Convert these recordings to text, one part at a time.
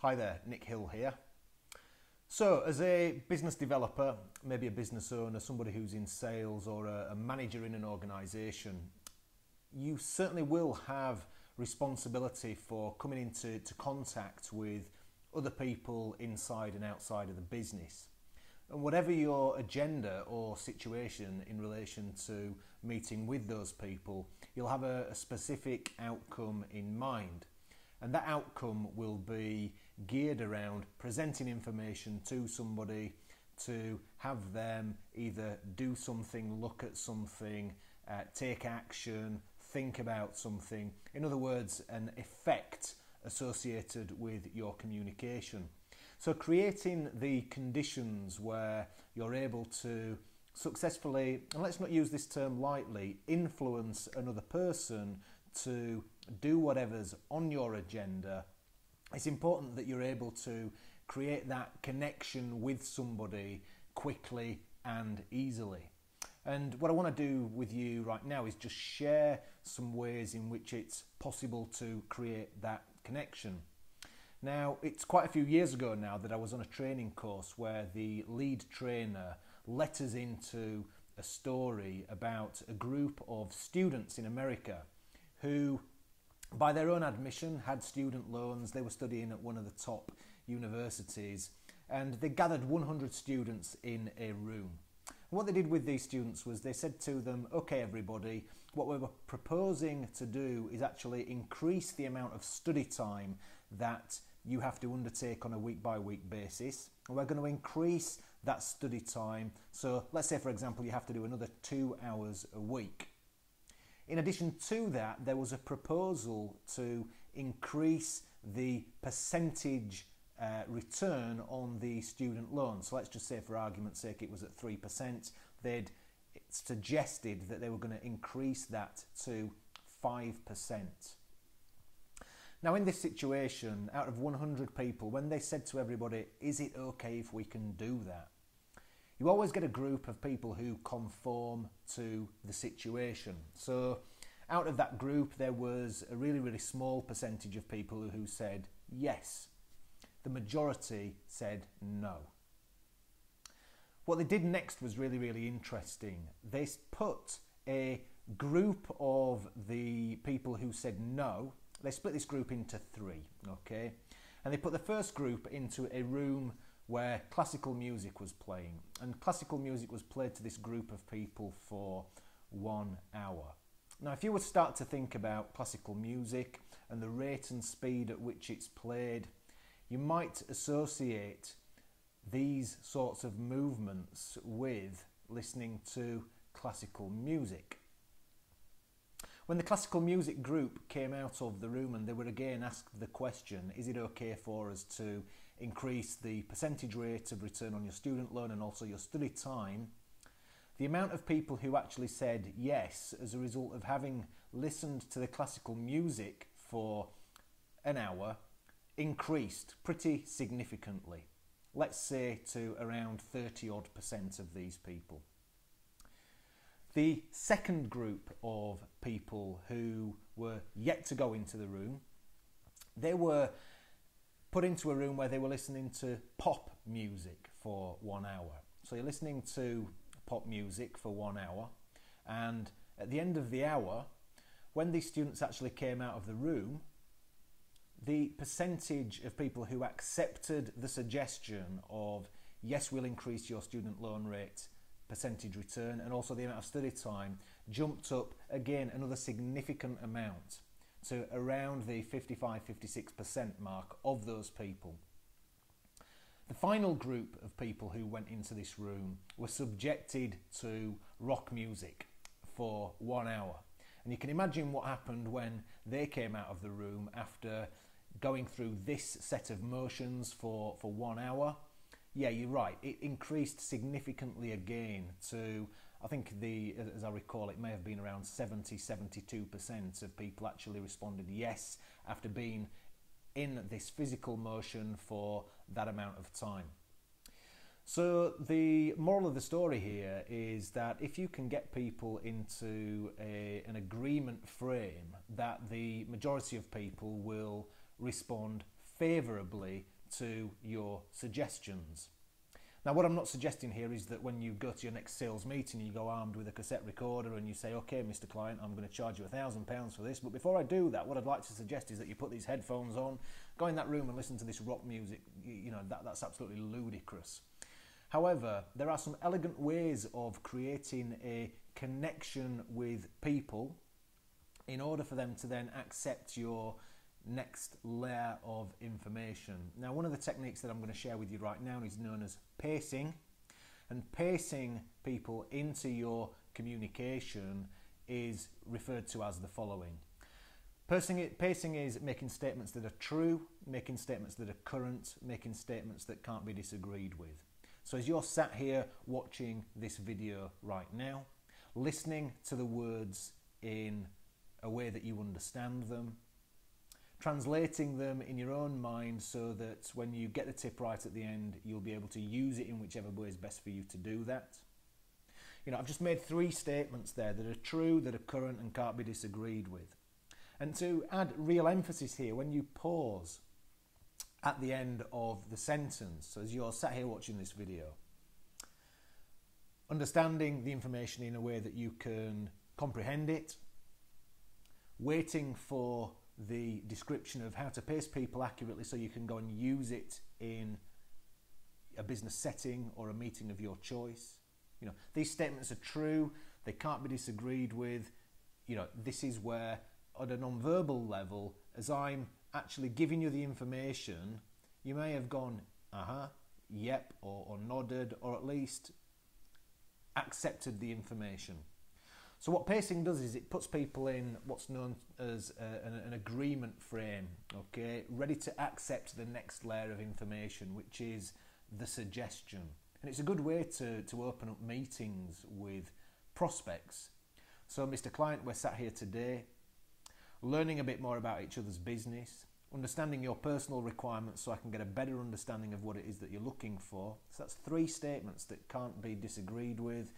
Hi there, Nick Hill here. So, as a business developer, maybe a business owner, somebody who's in sales or a manager in an organisation, you certainly will have responsibility for coming into contact with other people inside and outside of the business. And whatever your agenda or situation in relation to meeting with those people, you'll have a specific outcome in mind. And that outcome will be geared around presenting information to somebody to have them either do something, look at something, take action, think about something. In other words, an effect associated with your communication. So creating the conditions where you're able to successfully, and let's not use this term lightly, influence another person to do whatever's on your agenda. It's important that you're able to create that connection with somebody quickly and easily. And what I want to do with you right now is just share some ways in which it's possible to create that connection. Now, it's quite a few years ago now that I was on a training course where the lead trainer let us into a story about a group of students in America who, by their own admission, had student loans. They were studying at one of the top universities, and they gathered 100 students in a room. And what they did with these students was they said to them, okay everybody, what we're proposing to do is actually increase the amount of study time that you have to undertake on a week-by-week basis. And we're going to increase that study time. So let's say, for example, you have to do another 2 hours a week. In addition to that, there was a proposal to increase the percentage return on the student loan. So let's just say, for argument's sake, it was at 3%. They'd suggested that they were going to increase that to 5%. Now, in this situation, out of 100 people, when they said to everybody, is it okay if we can do that? You always get a group of people who conform to the situation. So out of that group, there was a really, really small percentage of people who said yes. The majority said no. What they did next was really, really interesting. They put a group of the people who said no, they split this group into three, okay? And they put the first group into a room where classical music was playing, and classical music was played to this group of people for 1 hour. Now, if you would start to think about classical music and the rate and speed at which it's played, you might associate these sorts of movements with listening to classical music. When the classical music group came out of the room and they were again asked the question, is it okay for us to increase the percentage rate of return on your student loan and also your study time, the amount of people who actually said yes as a result of having listened to the classical music for an hour increased pretty significantly. Let's say to around 30% of these people. The second group of people who were yet to go into the room, they were put into a room where they were listening to pop music for 1 hour. So you're listening to pop music for 1 hour, and at the end of the hour, when these students actually came out of the room, the percentage of people who accepted the suggestion of yes, we'll increase your student loan rate percentage return and also the amount of study time jumped up again another significant amount to around the 55-56% mark of those people. The final group of people who went into this room were subjected to rock music for 1 hour. And you can imagine what happened when they came out of the room after going through this set of motions for 1 hour. Yeah, you're right, it increased significantly again to, I think as I recall, it may have been around 70-72% of people actually responded yes after being in this physical motion for that amount of time. So the moral of the story here is that if you can get people into an agreement frame, that the majority of people will respond favourably to your suggestions. Now, what I'm not suggesting here is that when you go to your next sales meeting, you go armed with a cassette recorder and you say, okay, Mr. Client, I'm going to charge you £1,000 for this. But before I do that, what I'd like to suggest is that you put these headphones on, go in that room and listen to this rock music. You know, that's absolutely ludicrous. However, there are some elegant ways of creating a connection with people in order for them to then accept your next layer of information. Now, one of the techniques that I'm going to share with you right now is known as pacing, and pacing people into your communication is referred to as the following. Pacing is making statements that are true, making statements that are current, making statements that can't be disagreed with. So as you're sat here watching this video right now, listening to the words in a way that you understand them, translating them in your own mind so that when you get the tip right at the end, you'll be able to use it in whichever way is best for you to do that. You know, I've just made 3 statements there that are true, that are current and can't be disagreed with. And to add real emphasis here, when you pause at the end of the sentence, so as you're sat here watching this video, understanding the information in a way that you can comprehend it, waiting for the description of how to pace people accurately so you can go and use it in a business setting or a meeting of your choice. You know, these statements are true, they can't be disagreed with. You know, this is where, at a non-verbal level, as I'm actually giving you the information, you may have gone, yep, or nodded, or at least accepted the information. So what pacing does is it puts people in what's known as an agreement frame, okay, ready to accept the next layer of information, which is the suggestion. And it's a good way to open up meetings with prospects. So, Mr. Client, we're sat here today, learning a bit more about each other's business, understanding your personal requirements so I can get a better understanding of what it is that you're looking for. So that's 3 statements that can't be disagreed with,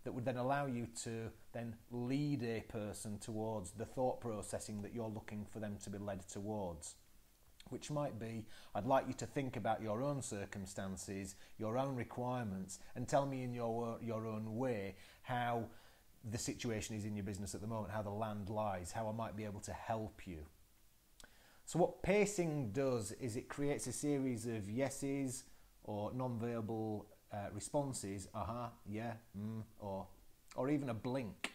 that would then allow you to then lead a person towards the thought processing that you're looking for them to be led towards. Which might be, I'd like you to think about your own circumstances, your own requirements, and tell me in your own way how the situation is in your business at the moment, how the land lies, how I might be able to help you. So what pacing does is it creates a series of yeses or non-verbal responses, yeah, or even a blink.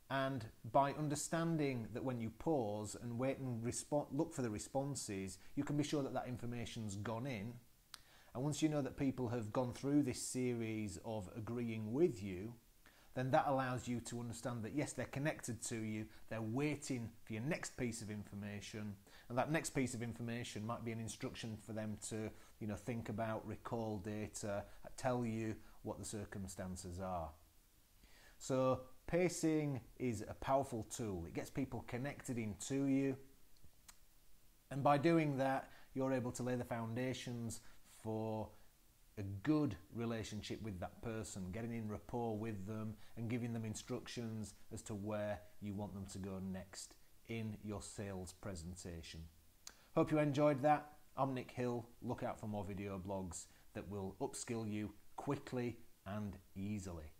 And by understanding that when you pause and wait and look for the responses, you can be sure that that information's gone in. And once you know that people have gone through this series of agreeing with you, then that allows you to understand that yes, they're connected to you, they're waiting for your next piece of information, and that next piece of information might be an instruction for them to, you know, think about, recall data, tell you what the circumstances are. So pacing is a powerful tool. It gets people connected into you, and by doing that, you're able to lay the foundations for a good relationship with that person, getting in rapport with them and giving them instructions as to where you want them to go next in your sales presentation. Hope you enjoyed that. I'm Nick Hill. Look out for more video blogs that will upskill you quickly and easily.